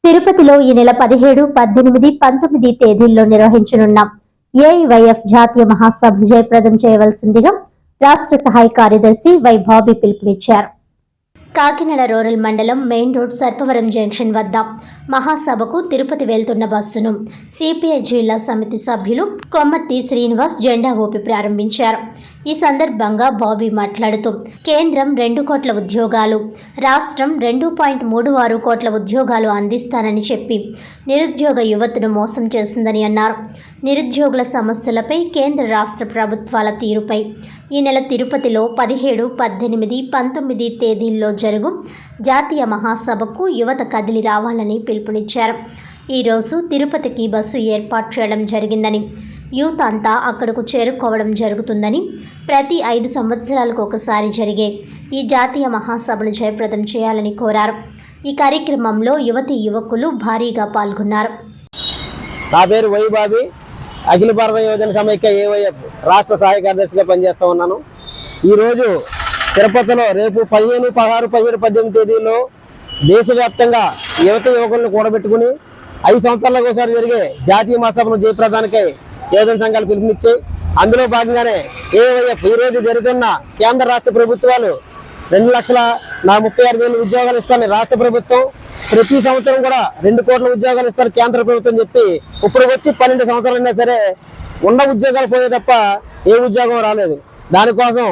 తిరుపతిలో ఈ నెల 17, 18, 19 తేదీల్లో నిర్వహించనున్న ఏఐవైఎఫ్ జాతీయ మహాసభను జయప్రదం చేయవలసిందిగా రాష్ట్ర సహాయ కార్యదర్శి వై బాబీ పిలుపునిచ్చారు. కాకినాడ రూరల్ మండలం మెయిన్ రోడ్ సర్పవరం జంక్షన్ వద్ద మహాసభకు తిరుపతి వెళ్తున్న బస్సును సిపిఐ జిల్లా సమితి సభ్యులు కొమ్మర్తి శ్రీనివాస్ జెండా ఊపి ప్రారంభించారు. ఈ సందర్భంగా బాబీ మాట్లాడుతూ కేంద్రం 2 కోట్ల ఉద్యోగాలు, రాష్ట్రం 2.36 కోట్ల ఉద్యోగాలు అందిస్తానని చెప్పి నిరుద్యోగ యువతను మోసం చేసిందని అన్నారు. నిరుద్యోగుల సమస్యలపై కేంద్ర రాష్ట్ర ప్రభుత్వాల తీరుపై ఈ నెల తిరుపతిలో 17, 18, 19 తేదీల్లో జరుగు జాతీయ మహాసభకు యువత కదిలి రావాలని పిలుపునిచ్చారు. ఈరోజు తిరుపతికి బస్సు ఏర్పాటు చేయడం జరిగిందని, యూత్ అంతా అక్కడకు చేరుకోవడం జరుగుతుందని, ప్రతి 5 సంవత్సరాలకు ఒకసారి జరిగే ఈ జాతీయ మహాసభను జయప్రదం చేయాలని కోరారు. ఈ కార్యక్రమంలో యువతీ యువకులు భారీగా పాల్గొన్నారు. నా పేరు వై బాబీ, అఖిల భారత యువజన సమైక్య ఏవైఎఫ్ రాష్ట్ర సహాయ కార్యదర్శిగా పనిచేస్తూ ఉన్నాను. ఈరోజు తిరుపతిలో రేపు 15, 16, 17, 18 తేదీల్లో దేశవ్యాప్తంగా యువత యువకులను కూడబెట్టుకుని 5 సంవత్సరాలకు ఒకసారి జరిగే జాతీయ మహాసభను జయప్రదానికై యువజన సంఘాలు పిలుపునిచ్చాయి. అందులో భాగంగానే ఏవైఎఫ్ ఈరోజు జరుగుతున్న కేంద్ర రాష్ట్ర ప్రభుత్వాలు 2,36,000 ఉద్యోగాలు ఇస్తారని రాష్ట్ర ప్రభుత్వం, ప్రతి సంవత్సరం కూడా 2 కోట్ల ఉద్యోగాలు ఇస్తారు కేంద్ర ప్రభుత్వం చెప్పి ఇప్పుడు వచ్చి 12 సంవత్సరాలు అయినా సరే ఉన్న ఉద్యోగాలు పోయే తప్ప ఏ ఉద్యోగం రాలేదు. దానికోసం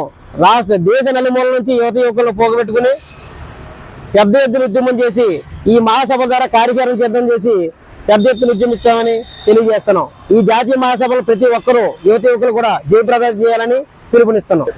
దేశ నలుమూల నుంచి యువత యువకులను పోగబెట్టుకుని పెద్ద ఎత్తున ఉద్యమం చేసి ఈ మహాసభ ద్వారా కార్యాచరణ సిద్ధం చేసి పెద్ద ఎత్తున ఉద్యమిస్తామని తెలియజేస్తున్నాం. ఈ జాతీయ మహాసభలో ప్రతి ఒక్కరూ యువత యువకులు కూడా జయప్రదం చేయాలని పిలుపునిస్తున్నాం.